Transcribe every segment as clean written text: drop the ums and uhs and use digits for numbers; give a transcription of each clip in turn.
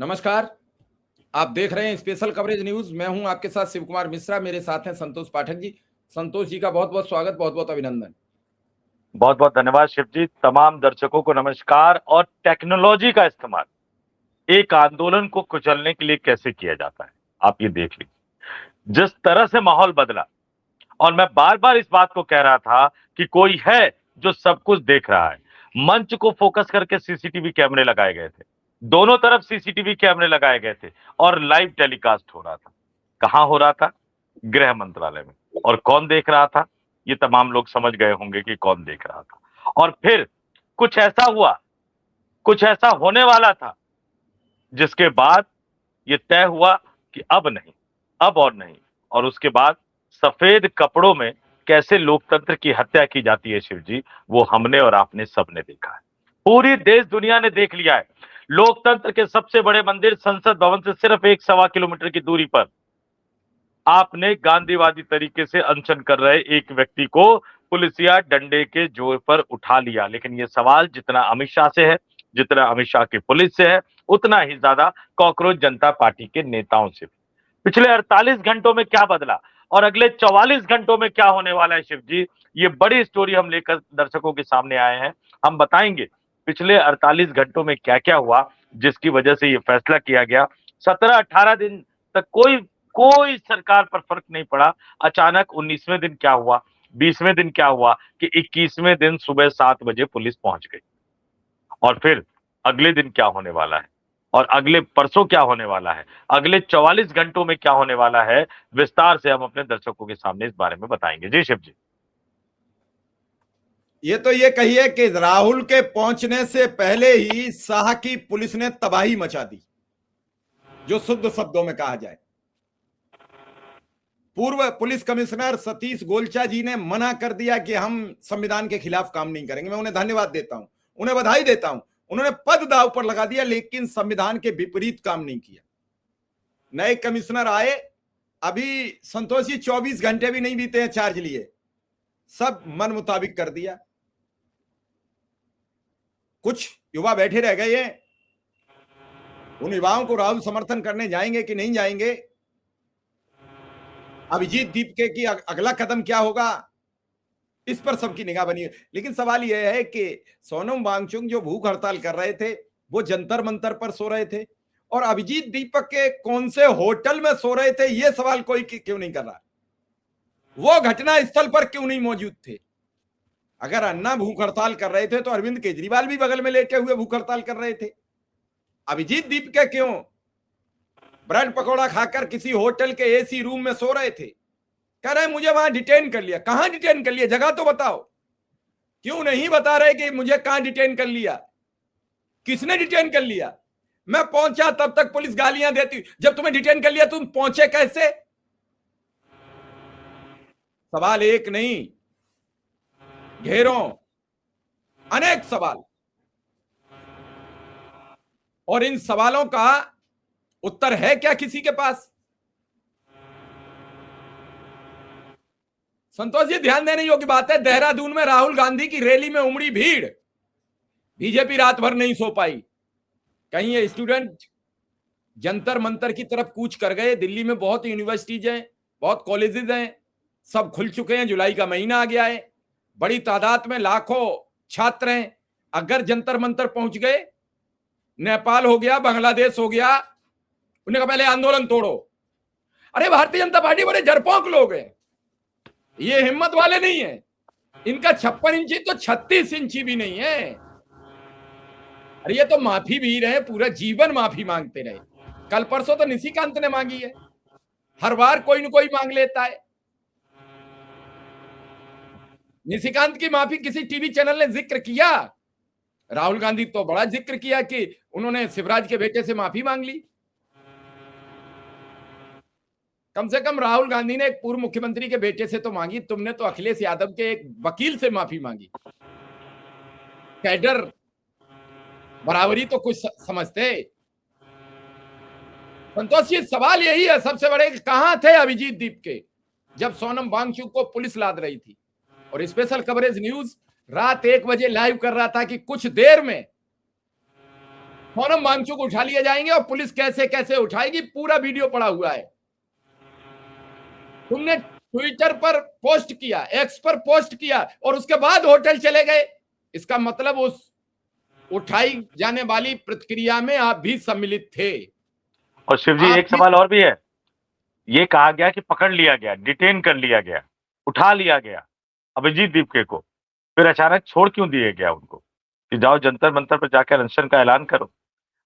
नमस्कार। आप देख रहे हैं स्पेशल कवरेज न्यूज। मैं हूं आपके साथ शिव कुमार मिश्रा। मेरे साथ हैं संतोष पाठक जी। संतोष जी का बहुत बहुत स्वागत, बहुत बहुत अभिनंदन। बहुत बहुत धन्यवाद शिव जी। तमाम दर्शकों को नमस्कार। और टेक्नोलॉजी का इस्तेमाल एक आंदोलन को कुचलने के लिए कैसे किया जाता है, आप ये देख लीजिए। जिस तरह से माहौल बदला, और मैं बार बार इस बात को कह रहा था कि कोई है जो सब कुछ देख रहा है। मंच को फोकस करके सीसीटीवी कैमरे लगाए गए थे, दोनों तरफ सीसीटीवी कैमरे लगाए गए थे और लाइव टेलीकास्ट हो रहा था। कहां हो रहा था? गृह मंत्रालय में। और कौन देख रहा था? ये तमाम लोग समझ गए होंगे कि कौन देख रहा था। और फिर कुछ ऐसा हुआ, कुछ ऐसा होने वाला था, जिसके बाद ये तय हुआ कि अब नहीं, अब और नहीं। और उसके बाद सफेद कपड़ों में कैसे लोकतंत्र की हत्या की जाती है शिव जी, वो हमने और आपने सबने देखा है। पूरी देश दुनिया ने देख लिया है। लोकतंत्र के सबसे बड़े मंदिर संसद भवन से सिर्फ 1-1.25 किलोमीटर की दूरी पर आपने गांधीवादी तरीके से अनशन कर रहे एक व्यक्ति को पुलिसिया डंडे के जोर पर उठा लिया। लेकिन ये सवाल जितना अमित शाह से है, जितना अमित शाह की पुलिस से है, उतना ही ज्यादा कॉकरोच जनता पार्टी के नेताओं से। पिछले 48 घंटों में क्या बदला और अगले 44 घंटों में क्या होने वाला है शिव जी, ये बड़ी स्टोरी हम लेकर दर्शकों के सामने आए हैं। हम बताएंगे पिछले 48 घंटों में क्या क्या हुआ जिसकी वजह से ये फैसला किया गया। 17-18 दिन तक कोई कोई सरकार पर फर्क नहीं पड़ा। अचानक 19वें दिन क्या हुआ, 20वें दिन क्या हुआ कि 21वें दिन सुबह 7 बजे पुलिस पहुंच गई। और फिर अगले दिन क्या होने वाला है, और अगले परसों क्या होने वाला है, अगले 44 घंटों में क्या होने वाला है, विस्तार से हम अपने दर्शकों के सामने इस बारे में बताएंगे। जी शिव जी। ये कहिए कि राहुल के पहुंचने से पहले ही शाह की पुलिस ने तबाही मचा दी, जो शुद्ध शब्दों में कहा जाए। पूर्व पुलिस कमिश्नर सतीश गोलचा जी ने मना कर दिया कि हम संविधान के खिलाफ काम नहीं करेंगे। मैं उन्हें धन्यवाद देता हूं, उन्हें बधाई देता हूं। उन्होंने पद दांव पर लगा दिया, लेकिन संविधान के विपरीत काम नहीं किया। नए कमिश्नर आए, अभी संतोष जी 24 घंटे भी नहीं बीते हैं चार्ज लिए, सब मन मुताबिक कर दिया। कुछ युवा बैठे रह गए हैं, उन युवाओं को राहुल समर्थन करने जाएंगे कि नहीं जाएंगे? अभिजीत दीपके की अगला कदम क्या होगा, इस पर सबकी निगाह बनी है। लेकिन सवाल यह है कि सोनम वांगचुक जो भूख हड़ताल कर रहे थे, वो जंतर मंतर पर सो रहे थे, और अभिजीत दीपक के कौन से होटल में सो रहे थे, ये सवाल कोई क्यों नहीं कर रहा? वो घटना स्थल पर क्यों नहीं मौजूद थे? अगर अन्ना भूख हड़ताल कर रहे थे तो अरविंद केजरीवाल भी बगल में लेटे हुए भूख हड़ताल कर रहे थे। अभिजीत दीपके क्यों ब्रेड पकौड़ा खाकर किसी होटल के एसी रूम में सो रहे थे? कह रहे मुझे वहां डिटेन कर लिया। कहां डिटेन कर लिया, जगह तो बताओ। क्यों नहीं बता रहे कि मुझे कहां डिटेन कर लिया, किसने डिटेन कर लिया? मैं पहुंचा तब तक पुलिस गालियां देती, जब तुम्हें डिटेन कर लिया तुम पहुंचे कैसे? सवाल एक नहीं, ढेरों, अनेक सवाल, और इन सवालों का उत्तर है क्या किसी के पास? संतोष जी, ध्यान देने योग्य बात है, देहरादून में राहुल गांधी की रैली में उमड़ी भीड़, बीजेपी रात भर नहीं सो पाई। कहीं ये स्टूडेंट जंतर मंतर की तरफ कूच कर गए। दिल्ली में बहुत यूनिवर्सिटीज हैं, बहुत कॉलेजेस हैं, सब खुल चुके हैं, जुलाई का महीना आ गया है, बड़ी तादाद में लाखों छात्र हैं। अगर जंतर मंतर पहुंच गए, नेपाल हो गया, बांग्लादेश हो गया, उन्हें कहा पहले आंदोलन तोड़ो। अरे भारतीय जनता पार्टी बड़े डरपोक लोग हैं, ये हिम्मत वाले नहीं है। इनका 56 इंची तो 36 इंची भी नहीं है। अरे ये तो माफी भी रहे, पूरा जीवन माफी मांगते रहे। कल परसों तो निशिकांत ने मांगी है, हर बार कोई न कोई मांग लेता है। निशिकांत की माफी किसी टीवी चैनल ने जिक्र किया? राहुल गांधी तो बड़ा जिक्र किया कि उन्होंने शिवराज के बेटे से माफी मांग ली। कम से कम राहुल गांधी ने एक पूर्व मुख्यमंत्री के बेटे से तो मांगी, तुमने तो अखिलेश यादव के एक वकील से माफी मांगी। कैडर बराबरी तो कुछ समझते। संतोष जी, सवाल यही है सबसे बड़े, कहां थे अभिजीत दीपके जब सोनम वांगचुक को पुलिस लाद रही थी? और स्पेशल कवरेज न्यूज रात 1 बजे लाइव कर रहा था कि कुछ देर में सोनम वांगचुक उठा लिए जाएंगे और पुलिस कैसे कैसे उठाएगी, पूरा वीडियो पड़ा हुआ है। तुमने ट्विटर पर पोस्ट किया, एक्स पर पोस्ट किया और उसके बाद होटल चले गए, इसका मतलब उस उठाई जाने वाली प्रतिक्रिया में आप भी सम्मिलित थे। और शिव जी, आप एक भी सवाल और भी है। ये कहा गया कि पकड़ लिया गया, डिटेन कर लिया गया, उठा लिया गया अभिजीत दीपके को, फिर अचानक छोड़ क्यों दिए गया उनको कि जाओ जंतर मंतर पर जाकर अनशन का ऐलान करो।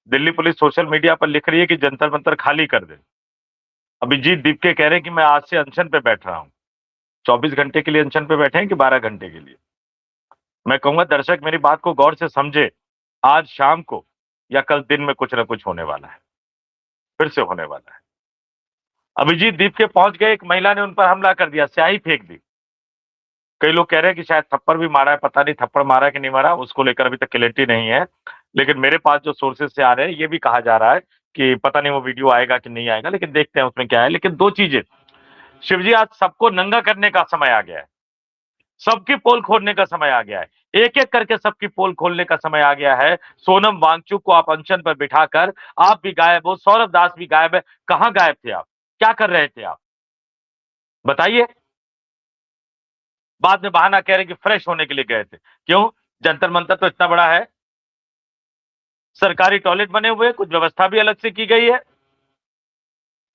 दिल्ली पुलिस सोशल मीडिया पर लिख रही है कि जंतर मंतर खाली कर दे। अभिजीत दीपके कह रहे हैं कि मैं आज से अनशन पे बैठ रहा हूं। 24 घंटे के लिए अनशन पे बैठे हैं कि 12 घंटे के लिए? मैं कहूंगा दर्शक मेरी बात को गौर से समझे। आज शाम को या कल दिन में कुछ ना कुछ होने वाला है, फिर से होने वाला है। अभिजीत दीपके पहुंच गए, एक महिला ने उन पर हमला कर दिया, स्याही फेंक दी। कई लोग कह रहे हैं कि शायद थप्पड़ भी मारा है, पता नहीं थप्पड़ मारा कि नहीं मारा, उसको लेकर अभी तक क्लैरिटी नहीं है। लेकिन मेरे पास जो सोर्सेज से आ रहे हैं, ये भी कहा जा रहा है कि पता नहीं वो वीडियो आएगा कि नहीं आएगा, लेकिन देखते हैं उसमें क्या है। लेकिन दो चीजें शिवजी, आज सबको नंगा करने का समय आ गया है, सबकी पोल खोलने का समय आ गया है, एक एक करके सबकी पोल खोलने का समय आ गया है। सोनम वांगचुक को आप अनशन पर बिठाकर आप भी गायब हो, सौरभ दास भी गायब है। कहां गायब थे आप? क्या कर रहे थे आप? बताइए। बाद में बहाना कह रहे कि फ्रेश होने के लिए गए थे। क्यों? जंतर मंतर तो इतना बड़ा है, सरकारी टॉयलेट बने हुए, कुछ व्यवस्था भी अलग से की गई है।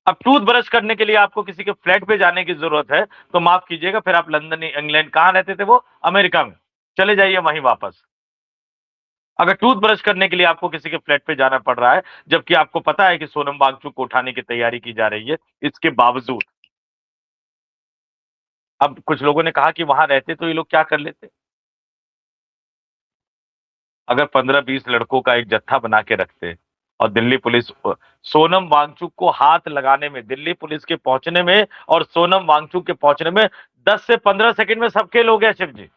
अब टूथ ब्रश करने के लिए आपको किसी के फ्लैट पे जाने की जरूरत है तो माफ कीजिएगा, फिर आप लंदन, इंग्लैंड, कहां रहते थे वो, अमेरिका में, चले जाइए वहीं वापस। अगर टूथ ब्रश करने के लिए आपको किसी के फ्लैट पे जाना पड़ रहा है, जबकि आपको पता है कि सोनम वांगचुक को उठाने की तैयारी की जा रही है, इसके बावजूद। अब कुछ लोगों ने कहा कि वहां रहते तो ये लोग क्या कर लेते। अगर 15-20 लड़कों का एक जत्था बना के रखते और दिल्ली पुलिस सोनम वांगचुक को हाथ लगाने में, दिल्ली पुलिस के पहुंचने में और सोनम वांगचुक के पहुंचने में 10 से 15 सेकंड में सब खेल हो गया शिव जी।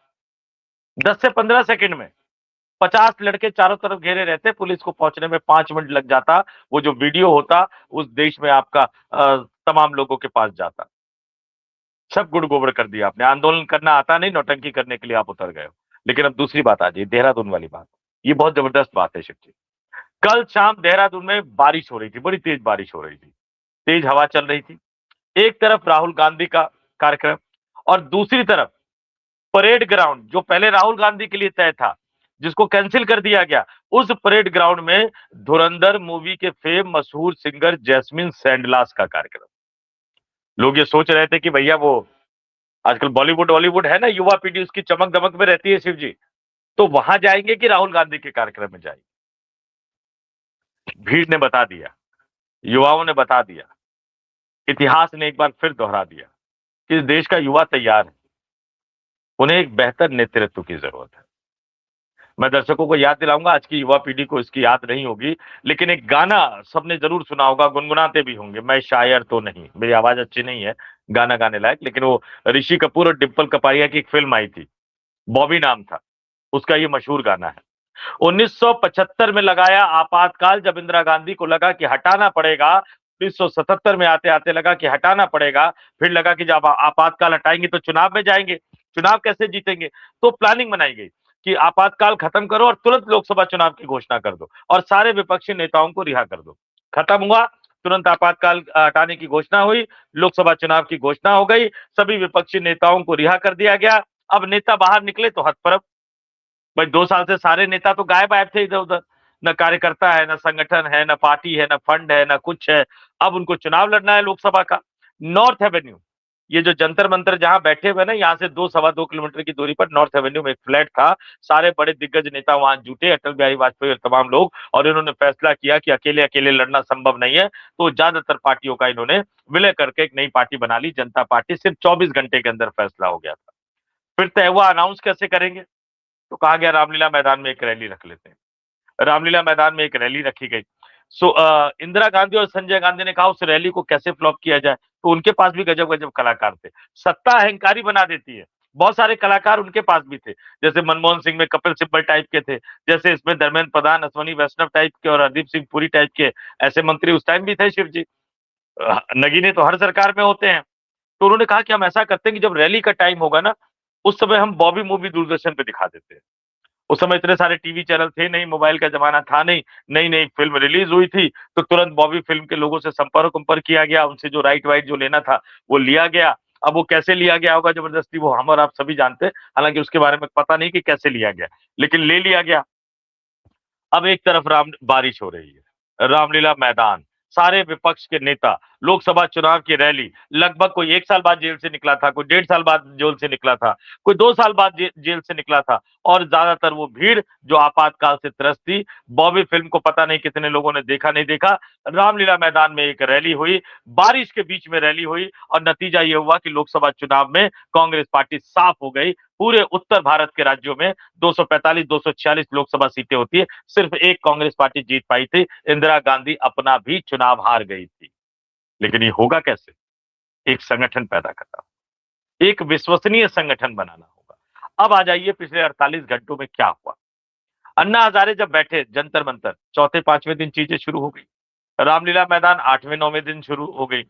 10 से 15 सेकंड में 50 लड़के चारों तरफ घेरे रहते, पुलिस को पहुंचने में 5 मिनट लग जाता, वो जो वीडियो होता उस देश में आपका तमाम लोगों के पास जाता। सब गुड़ गोबर कर दिया आपने। आंदोलन करना आता नहीं, नौटंकी करने के लिए आप उतर गए हो। लेकिन अब दूसरी बात आ जाए, देहरादून वाली बात। ये बहुत जबरदस्त बात है शिव जी। कल शाम देहरादून में बारिश हो रही थी, बड़ी तेज बारिश हो रही थी, तेज हवा चल रही थी। एक तरफ राहुल गांधी का कार्यक्रम और दूसरी तरफ परेड ग्राउंड, जो पहले राहुल गांधी के लिए तय था, जिसको कैंसिल कर दिया गया, उस परेड ग्राउंड में धुरंधर मूवी के फेम मशहूर सिंगर जैस्मिन सैंडलास का कार्यक्रम। लोग ये सोच रहे थे कि भैया वो आजकल बॉलीवुड हॉलीवुड है ना, युवा पीढ़ी उसकी चमक दमक में रहती है शिव जी, तो वहां जाएंगे कि राहुल गांधी के कार्यक्रम में जाएंगे। भीड़ ने बता दिया, युवाओं ने बता दिया, इतिहास ने एक बार फिर दोहरा दिया कि इस देश का युवा तैयार है, उन्हें एक बेहतर नेतृत्व की जरूरत है। मैं दर्शकों को याद दिलाऊंगा, आज की युवा पीढ़ी को इसकी याद नहीं होगी, लेकिन एक गाना सबने जरूर सुना होगा, गुनगुनाते भी होंगे, मैं शायर तो नहीं, मेरी आवाज अच्छी नहीं है गाना गाने लायक, लेकिन वो ऋषि कपूर और डिम्पल कपाड़िया की एक फिल्म आई थी, बॉबी नाम था उसका, ये मशहूर गाना है। 1975 में लगाया आपातकाल, जब इंदिरा गांधी को लगा कि हटाना पड़ेगा, 1977 में आते आते लगा कि हटाना पड़ेगा, फिर लगा कि जब आपातकाल हटाएंगे तो चुनाव में जाएंगे, चुनाव कैसे जीतेंगे, तो प्लानिंग बनाई गई कि आपातकाल खत्म करो और तुरंत लोकसभा चुनाव की घोषणा कर दो और सारे विपक्षी नेताओं को रिहा कर दो। खत्म हुआ, तुरंत आपातकाल हटाने की घोषणा हुई, लोकसभा चुनाव की घोषणा हो गई, सभी विपक्षी नेताओं को रिहा कर दिया गया। अब नेता बाहर निकले तो हतप्रभ। भाई 2 साल से सारे नेता तो गायब आए थे इधर उधर, न कार्यकर्ता है, न संगठन है, न पार्टी है, न फंड है, न कुछ है। अब उनको चुनाव लड़ना है लोकसभा का। नॉर्थ एवेन्यू, ये जो जंतर मंतर जहां बैठे हुए ना, यहाँ से 2-2.25 किलोमीटर की दूरी पर नॉर्थ एवेन्यू में एक फ्लैट था, सारे बड़े दिग्गज नेता वहां जुटे, अटल बिहारी वाजपेयी और तमाम लोग, और इन्होंने फैसला किया कि अकेले अकेले लड़ना संभव नहीं है, तो ज्यादातर पार्टियों का इन्होंने विलय करके एक नई पार्टी बना ली, जनता पार्टी। सिर्फ 24 घंटे के अंदर फैसला हो गया था। फिर तय हुआ अनाउंस कैसे करेंगे, तो कहा गया रामलीला मैदान में एक रैली रख लेते हैं। रामलीला मैदान में एक रैली रखी गई। इंदिरा गांधी और संजय गांधी ने कहा उस रैली को कैसे फ्लॉप किया जाए, तो उनके पास भी गजब गजब कलाकार थे। सत्ता अहंकारी बना देती है, बहुत सारे कलाकार उनके पास भी थे, जैसे मनमोहन सिंह में कपिल सिब्बल टाइप के थे, जैसे इसमें धर्मेंद्र प्रधान, अश्वनी वैष्णव टाइप के और हरदीप सिंह पुरी टाइप के ऐसे मंत्री उस टाइम भी थे शिव जी। नगीने तो हर सरकार में होते हैं। तो उन्होंने कहा कि हम ऐसा करते हैं कि जब रैली का टाइम होगा ना, उस समय हम बॉबी मूवी दूरदर्शन पे दिखा देते हैं, उस समय इतने सारे टीवी चैनल थे नहीं, मोबाइल का जमाना था नहीं, नई नई फिल्म रिलीज हुई थी, तो तुरंत बॉबी फिल्म के लोगों से संपर्क किया गया, उनसे जो राइट वाइट जो लेना था वो लिया गया। अब वो कैसे लिया गया होगा जबरदस्ती, वो हम और आप सभी जानते हैं, हालांकि उसके बारे में पता नहीं कि कैसे लिया गया, लेकिन ले लिया गया। अब एक तरफ राम बारिश हो रही है, रामलीला मैदान, सारे विपक्ष के नेता, लोकसभा चुनाव की रैली, लगभग कोई 1 साल बाद जेल से निकला था, कोई 1.5 साल बाद जेल से निकला था, कोई 2 साल बाद जेल से निकला था, और ज्यादातर वो भीड़ जो आपातकाल से त्रस्त थी। बॉबी फिल्म को पता नहीं कितने लोगों ने देखा नहीं देखा। रामलीला मैदान में एक रैली हुई, बारिश के बीच में रैली हुई, और नतीजा ये हुआ कि लोकसभा चुनाव में कांग्रेस पार्टी साफ हो गई। पूरे उत्तर भारत के राज्यों में 245 246 लोकसभा सीटें होती है, सिर्फ एक कांग्रेस पार्टी जीत पाई थी, इंदिरा गांधी अपना भी चुनाव हार गई थी। लेकिन ये होगा कैसे? एक संगठन पैदा करना, एक विश्वसनीय संगठन बनाना होगा। अब आ जाइए पिछले 48 घंटों में क्या हुआ। अन्ना हजारे जब बैठे जंतर मंतर, चौथे पांचवें दिन चीजें शुरू हो गई। रामलीला मैदान 8वें 9वें दिन शुरू हो गई।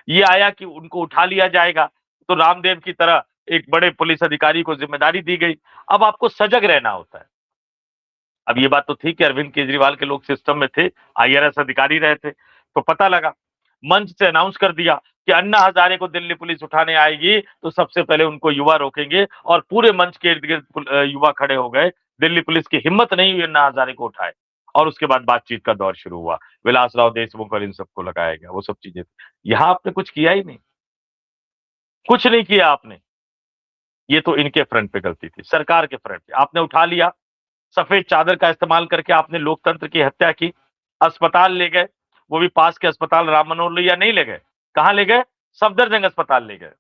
ये आया कि उनको उठा लिया जाएगा, तो रामदेव की तरह एक बड़े पुलिस अधिकारी को जिम्मेदारी दी गई। अब आपको सजग रहना होता है। अब ये बात तो थी कि अरविंद केजरीवाल के लोग सिस्टम में थे, आईआरएस अधिकारी रहे थे, तो पता लगा, मंच से अनाउंस कर दिया कि अन्ना हजारे को दिल्ली पुलिस उठाने आएगी तो सबसे पहले उनको युवा रोकेंगे, और पूरे मंच के इर्द गिर्द युवा खड़े हो गए। दिल्ली पुलिस की हिम्मत नहीं हुई अन्ना हजारे को उठाए, और उसके बाद बातचीत का दौर शुरू हुआ, विलासराव देशमुख और इन सबको लगाया गया, वो सब चीजें। यहाँ आपने कुछ किया ही नहीं, कुछ नहीं किया आपने। ये तो इनके फ्रंट पे गलती थी, सरकार के फ्रंट पे। आपने उठा लिया, सफेद चादर का इस्तेमाल करके आपने लोकतंत्र की हत्या की। अस्पताल ले गए, वो भी पास के अस्पताल राम मनोहर लोहिया नहीं ले गए, कहां ले गए? सफदरजंग अस्पताल ले गए।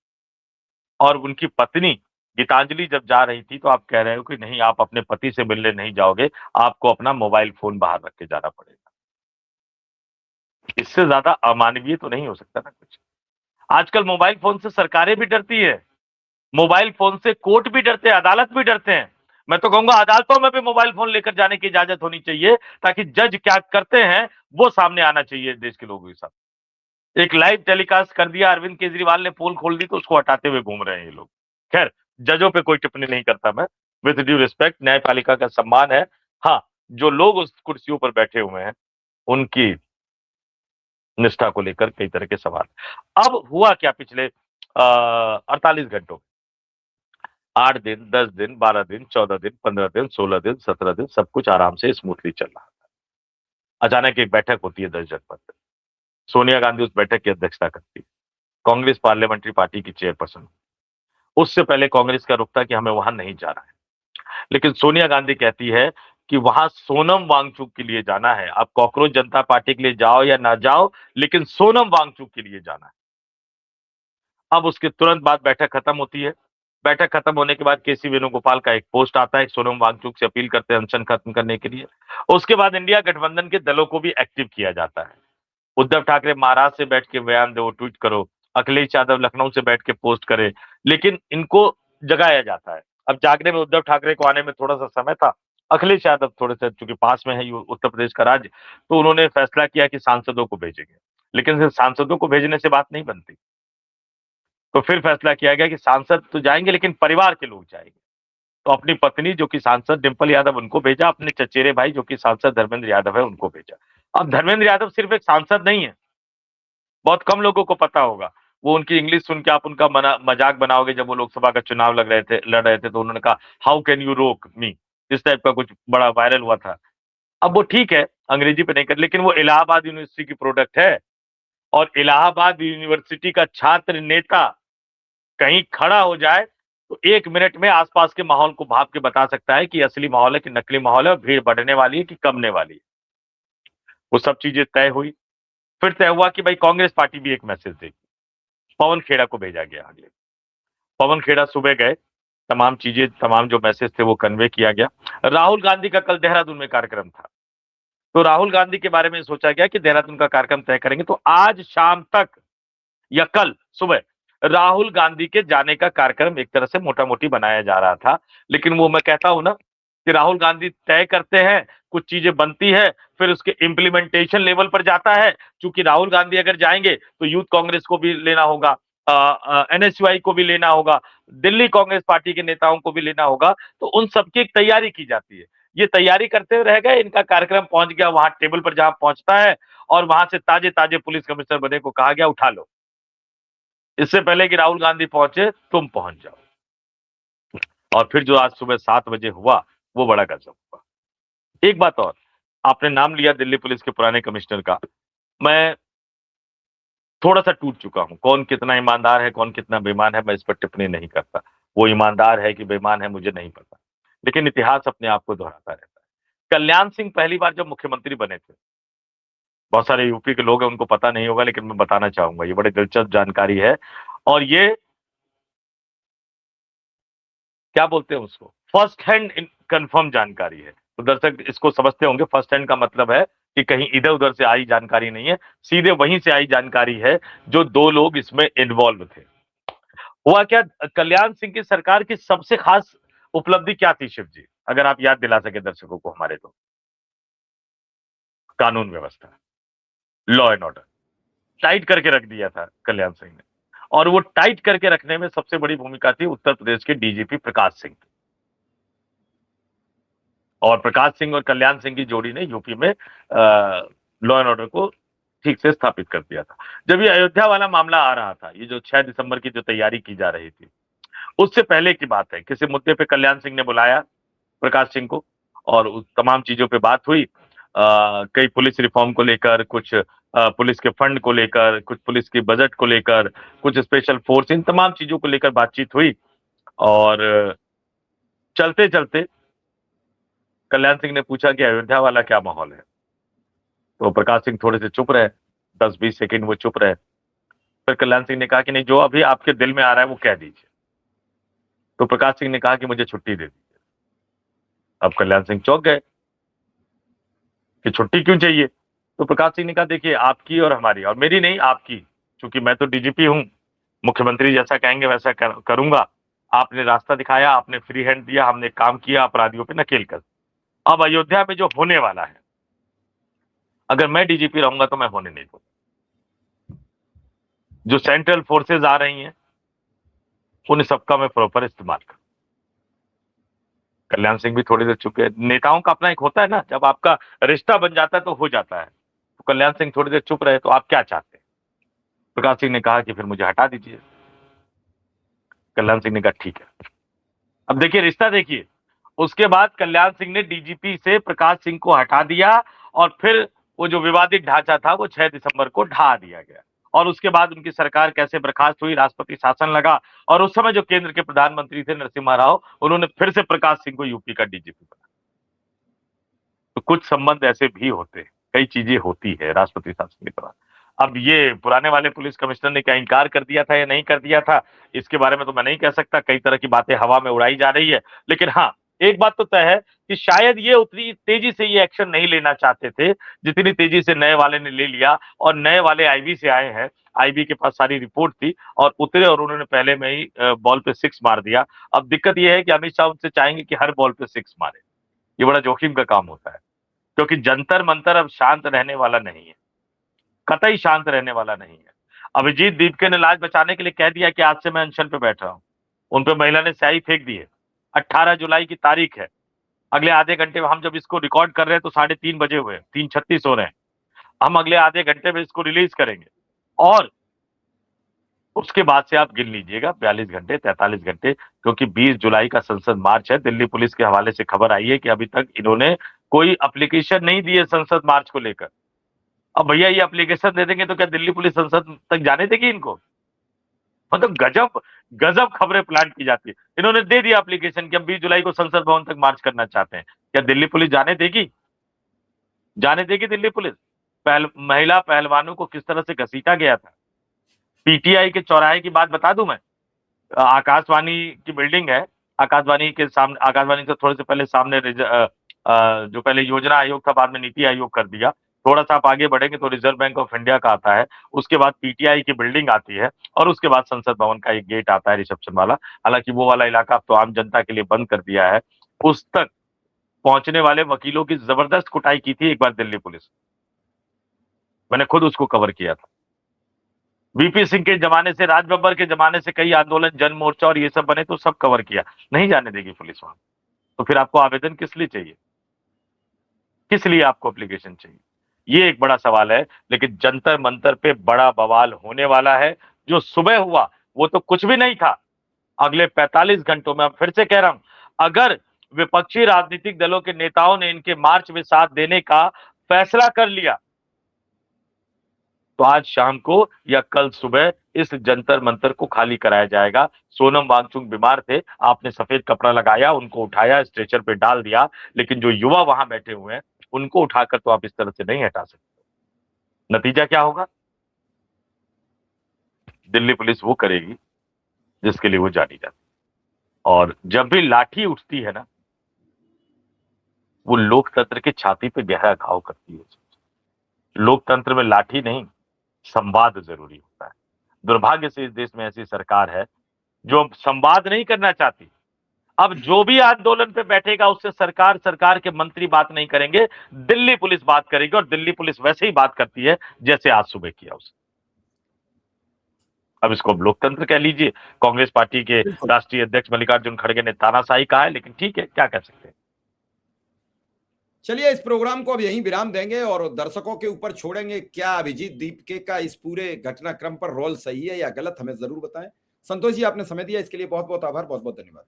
और उनकी पत्नी गीतांजलि जब जा रही थी तो आप कह रहे हो कि नहीं, आप अपने पति से मिलने नहीं जाओगे, आपको अपना मोबाइल फोन बाहर रख के जाना पड़ेगा। इससे ज्यादा अमानवीय तो नहीं हो सकता ना कुछ। आजकल मोबाइल फोन से सरकारें भी डरती है, मोबाइल फोन से कोर्ट भी डरते हैं, अदालत भी डरते हैं। मैं तो कहूंगा अदालतों में भी मोबाइल फोन लेकर जाने की इजाजत होनी चाहिए, ताकि जज क्या करते हैं वो सामने आना चाहिए देश के लोगों के साथ। एक लाइव टेलीकास्ट कर दिया, अरविंद केजरीवाल ने पोल खोल दी तो उसको हटाते हुए घूम रहे हैं ये लोग। खैर, जजों पे कोई टिप्पणी नहीं करता मैं, विद ड्यू रिस्पेक्ट, न्यायपालिका का सम्मान है। हाँ, जो लोग उस कुर्सियों पर बैठे हुए हैं उनकी निष्ठा को लेकर कई तरह के सवाल। अब हुआ क्या पिछले 48 घंटों में? 8 दिन, 10 दिन, 12 दिन, 14 दिन, 15 दिन, 16 दिन, 17 दिन, सब कुछ आराम से स्मूथली चल रहा था। अचानक एक बैठक होती है 10 जनपद में। सोनिया गांधी उस बैठक की अध्यक्षता करती है, कांग्रेस पार्लियामेंट्री पार्टी की चेयरपर्सन। उससे पहले कांग्रेस का रुख था कि हमें वहां नहीं जाना है, लेकिन सोनिया गांधी कहती है कि वहां सोनम वांगचुक के लिए जाना है। आप कॉकरोच जनता पार्टी के लिए जाओ या ना जाओ, लेकिन सोनम वांगचुक के लिए जाना है। अब उसके तुरंत बाद बैठक खत्म होती है। बैठक खत्म होने के बाद केसी वेणुगोपाल का एक पोस्ट आता है, सोनम वांगचुक से अपील करते हैं अनशन खत्म करने के लिए। उसके बाद इंडिया गठबंधन के दलों को भी एक्टिव किया जाता है। उद्धव ठाकरे महाराष्ट्र से बैठ के बयान दो, ट्वीट करो, अखिलेश यादव लखनऊ से बैठ के पोस्ट करे, लेकिन इनको जगाया जाता है। अब जागने में उद्धव ठाकरे को आने में थोड़ा सा समय था। अखिलेश यादव थोड़े से, चूंकि पास में है ये उत्तर प्रदेश का राज्य, तो उन्होंने फैसला किया कि सांसदों को भेजेंगे, लेकिन सिर्फ सांसदों को भेजने से बात नहीं बनती। तो फिर फैसला किया गया कि सांसद तो जाएंगे लेकिन परिवार के लोग जाएंगे। तो अपनी पत्नी जो कि सांसद डिंपल यादव उनको भेजा, अपने चचेरे भाई जो कि सांसद धर्मेंद्र यादव है उनको भेजा। अब धर्मेंद्र यादव सिर्फ एक सांसद नहीं है, बहुत कम लोगों को पता होगा। वो उनकी इंग्लिश सुन के आप उनका मजाक बनाओगे। जब वो लोकसभा का चुनाव लड़ रहे थे तो उन्होंने कहा, हाउ कैन यू रोक मी, इस टाइप का कुछ बड़ा वायरल हुआ था। अब वो ठीक है, अंग्रेजी पे नहीं कर, लेकिन वो इलाहाबाद यूनिवर्सिटी की प्रोडक्ट है, और इलाहाबाद यूनिवर्सिटी का छात्र नेता कहीं खड़ा हो जाए तो 1 मिनट में आसपास के माहौल को भाप के बता सकता है कि असली माहौल है कि नकली माहौल है, और भीड़ बढ़ने वाली है कि कमने वाली है। वो सब चीजें तय हुई। फिर तय हुआ कि भाई कांग्रेस पार्टी भी एक मैसेज देगी। पवन खेड़ा को भेजा गया आगे। पवन खेड़ा सुबह गए, तमाम चीजें, तमाम जो मैसेज थे वो कन्वे किया गया। राहुल गांधी का कल देहरादून में कार्यक्रम था, तो राहुल गांधी के बारे में सोचा गया कि देहरादून का कार्यक्रम तय करेंगे, तो आज शाम तक या कल सुबह राहुल गांधी के जाने का कार्यक्रम एक तरह से मोटा मोटी बनाया जा रहा था। लेकिन वो मैं कहता हूं ना कि राहुल गांधी तय करते हैं, कुछ चीजें बनती है, फिर उसके इम्प्लीमेंटेशन लेवल पर जाता है। क्योंकि राहुल गांधी अगर जाएंगे तो यूथ कांग्रेस को भी लेना होगा, एनएसयूआई को भी लेना होगा, दिल्ली कांग्रेस पार्टी के नेताओं को भी लेना होगा, तो उन सबकी एक तैयारी की जाती है। ये तैयारी करते हुए रह गए, इनका कार्यक्रम पहुंच गया वहां टेबल पर जहां पहुंचता है, और वहां से ताजे ताजे पुलिस कमिश्नर बने को कहा गया उठा लो, इससे पहले कि राहुल गांधी पहुंचे तुम पहुंच जाओ। और फिर जो आज सुबह 7 बजे हुआ वो बड़ा गजब हुआ। एक बात और, आपने नाम लिया दिल्ली पुलिस के पुराने कमिश्नर का, मैं थोड़ा सा टूट चुका हूं, कौन कितना ईमानदार है कौन कितना बेईमान है मैं इस पर टिप्पणी नहीं करता, वो ईमानदार है कि बेईमान है मुझे नहीं पता, लेकिन इतिहास अपने आप को दोहराता रहता है। कल्याण सिंह पहली बार जब मुख्यमंत्री बने थे, बहुत सारे यूपी के लोग हैं उनको पता नहीं होगा, लेकिन मैं बताना चाहूंगा, ये बड़ी दिलचस्प जानकारी है, और ये क्या बोलते हैं उसको, फर्स्ट हैंड कंफर्म जानकारी है। तो दर्शक इसको समझते होंगे, फर्स्ट हैंड का मतलब है कि कहीं इधर उधर से आई जानकारी नहीं है, सीधे वहीं से आई जानकारी है जो 2 लोग इसमें इन्वॉल्व थे। हुआ क्या, कल्याण सिंह की सरकार की सबसे खास उपलब्धि क्या थी शिव जी, अगर आप याद दिला सके दर्शकों को हमारे, तो कानून व्यवस्था, लॉ एंड ऑर्डर टाइट करके रख दिया था कल्याण सिंह ने, और वो टाइट करके रखने में सबसे बड़ी भूमिका थी उत्तर प्रदेश के डीजीपी प्रकाश सिंह की। और प्रकाश सिंह और कल्याण सिंह की जोड़ी ने यूपी में लॉ एंड ऑर्डर को ठीक से स्थापित कर दिया था। जब ये अयोध्या वाला मामला आ रहा था, ये जो 6 दिसंबर की जो तैयारी की जा रही थी, उससे पहले की बात है, किसी मुद्दे पे कल्याण सिंह ने बुलाया प्रकाश सिंह को, और उस तमाम चीजों पे बात हुई, कई पुलिस रिफॉर्म को लेकर, कुछ पुलिस के फंड को लेकर, कुछ पुलिस की बजट को लेकर, कुछ स्पेशल फोर्स, इन तमाम चीजों को लेकर बातचीत हुई, और चलते चलते कल्याण सिंह ने पूछा कि अयोध्या वाला क्या माहौल है, तो प्रकाश सिंह थोड़े से चुप रहे, 10-20 सेकंड वो चुप रहे, फिर कल्याण सिंह ने कहा कि नहीं, जो अभी आपके दिल में आ रहा है वो कह दीजिए। तो प्रकाश सिंह ने कहा कि मुझे छुट्टी दे दीजिए। अब कल्याण सिंह चौंक गए कि छुट्टी क्यों चाहिए, तो प्रकाश सिंह ने कहा देखिए, आपकी और हमारी, और मेरी नहीं आपकी, क्योंकि मैं तो डीजीपी हूं, मुख्यमंत्री जैसा कहेंगे वैसा करूंगा, आपने रास्ता दिखाया, आपने फ्री हैंड दिया, हमने काम किया अपराधियों पे नकेल कर। अब अयोध्या में जो होने वाला है, अगर मैं डीजीपी रहूंगा तो मैं होने नहीं दूंगा। जो सेंट्रल फोर्सेज आ रही हैं उन सबका मैं प्रॉपर इस्तेमाल करूं। कल्याण सिंह भी थोड़ी देर चुप, नेताओं का अपना एक होता है ना, जब आपका रिश्ता बन जाता है तो हो जाता है, तो कल्याण सिंह थोड़ी देर चुप रहे, तो आप क्या चाहते हैं। प्रकाश सिंह ने कहा कि फिर मुझे हटा दीजिए। कल्याण सिंह ने कहा ठीक है। अब देखिए रिश्ता देखिए, उसके बाद कल्याण सिंह ने डीजीपी से प्रकाश सिंह को हटा दिया, और फिर वो जो विवादित ढांचा था वो 6 दिसंबर को ढा दिया गया, और उसके बाद उनकी सरकार कैसे बर्खास्त हुई, राष्ट्रपति शासन लगा, और उस समय जो केंद्र के प्रधानमंत्री थे नरसिम्हा राव, उन्होंने फिर से प्रकाश सिंह को यूपी का डीजीपी बनाया। तो कुछ संबंध ऐसे भी होते हैं, कई चीजें होती है राष्ट्रपति शासन के दौरान। अब ये पुराने वाले पुलिस कमिश्नर ने क्या इनकार कर दिया था या नहीं कर दिया था, इसके बारे में तो मैं नहीं कह सकता, कई तरह की बातें हवा में उड़ाई जा रही है, लेकिन हाँ, एक बात तो तय है कि शायद ये उतनी तेजी से ये एक्शन नहीं लेना चाहते थे जितनी तेजी से नए वाले ने ले लिया, और नए वाले आईबी से आए हैं, आईबी के पास सारी रिपोर्ट थी, और उतरे और उन्होंने पहले में ही बॉल पे 6 मार दिया। अब दिक्कत यह है कि अमित शाह उनसे चाहेंगे कि हर बॉल पे 6 मारे, ये बड़ा जोखिम का काम होता है, क्योंकि जंतर मंतर अब शांत रहने वाला नहीं है, कतई शांत रहने वाला नहीं है। अभिजीत दीपके ने लाज बचाने के लिए कह दिया कि आज से मैं अनशन पे बैठ रहा हूं, उन पे महिला ने स्याही फेंक दी है। 18 जुलाई की तारीख है, अगले आधे घंटे में, हम जब इसको रिकॉर्ड कर रहे हैं तो 3:30 बजे हुए, 3:36 हो रहे हैं, हम अगले आधे घंटे में इसको रिलीज करेंगे, और उसके बाद से आप गिन लीजिएगा 42 घंटे, 43 घंटे, क्योंकि 20 जुलाई का संसद मार्च है। दिल्ली पुलिस के हवाले से खबर आई है कि अभी तक इन्होंने कोई एप्लीकेशन नहीं दी है संसद मार्च को लेकर। अब भैया ये एप्लीकेशन दे देंगे तो क्या दिल्ली पुलिस संसद तक जाने देगी इनको, मतलब गजब गजब खबरें प्लान की जाती है। इन्होंने दे दिया एप्लीकेशन कि हम 20 जुलाई को संसद भवन तक मार्च करना चाहते हैं, क्या दिल्ली पुलिस जाने देगी, जाने देगी दिल्ली पुलिस। महिला पहलवानों को किस तरह से घसीटा गया था, पीटीआई के चौराहे की बात बता दूं मैं, आकाशवाणी की बिल्डिंग है, आकाशवाणी के सामने, आकाशवाणी से थोड़े से पहले सामने जो पहले योजना आयोग था बाद में नीति आयोग कर दिया, थोड़ा सा आप आगे बढ़ेंगे तो रिजर्व बैंक ऑफ इंडिया का आता है, उसके बाद पीटीआई की बिल्डिंग आती है, और उसके बाद संसद भवन का एक गेट आता है रिसेप्शन वाला। हालांकि वो वाला इलाका अब तो आम जनता के लिए बंद कर दिया है। उस तक पहुंचने वाले वकीलों की जबरदस्त कुटाई की थी एक बार दिल्ली पुलिस, मैंने खुद उसको कवर किया था। वीपी सिंह के जमाने से, राज बब्बर के जमाने से कई आंदोलन, जन मोर्चा और ये सब बने, तो सब कवर किया। नहीं जाने देगी पुलिस वहां, तो फिर आपको आवेदन किस लिए चाहिए, किस लिए आपको एप्लीकेशन चाहिए? ये एक बड़ा सवाल है। लेकिन जंतर मंतर पे बड़ा बवाल होने वाला है। जो सुबह हुआ वो तो कुछ भी नहीं था। अगले 45 घंटों में, अब फिर से कह रहा हूं, अगर विपक्षी राजनीतिक दलों के नेताओं ने इनके मार्च में साथ देने का फैसला कर लिया, तो आज शाम को या कल सुबह इस जंतर मंतर को खाली कराया जाएगा। सोनम वांगचुक बीमार थे, आपने सफेद कपड़ा लगाया, उनको उठाया, स्ट्रेचर पे डाल दिया, लेकिन जो युवा वहां बैठे हुए हैं उनको उठाकर तो आप इस तरह से नहीं हटा सकते। नतीजा क्या होगा? दिल्ली पुलिस वो करेगी जिसके लिए वो जानी जाती है। और जब भी लाठी उठती है ना, वो लोकतंत्र की छाती पे गहरा घाव करती है। लोकतंत्र में लाठी नहीं, संवाद जरूरी होता है। दुर्भाग्य से इस देश में ऐसी सरकार है जो संवाद नहीं करना चाहती। अब जो भी आंदोलन पे बैठेगा उससे सरकार के मंत्री बात नहीं करेंगे, दिल्ली पुलिस बात करेगी। और दिल्ली पुलिस वैसे ही बात करती है जैसे आज सुबह किया उसने। अब इसको अब लोकतंत्र कह लीजिए। कांग्रेस पार्टी के बिल्कुल। राष्ट्रीय अध्यक्ष मल्लिकार्जुन खड़गे ने तानाशाही कहा है, लेकिन ठीक है, क्या कर सकते हैं। चलिए, इस प्रोग्राम को अब यहीं विराम देंगे और दर्शकों के ऊपर छोड़ेंगे। क्या अभिजीत दीपके का इस पूरे घटनाक्रम पर रोल सही है या गलत, हमें जरूर बताएं। संतोष जी, आपने समय दिया, इसके लिए बहुत बहुत आभार, बहुत बहुत धन्यवाद।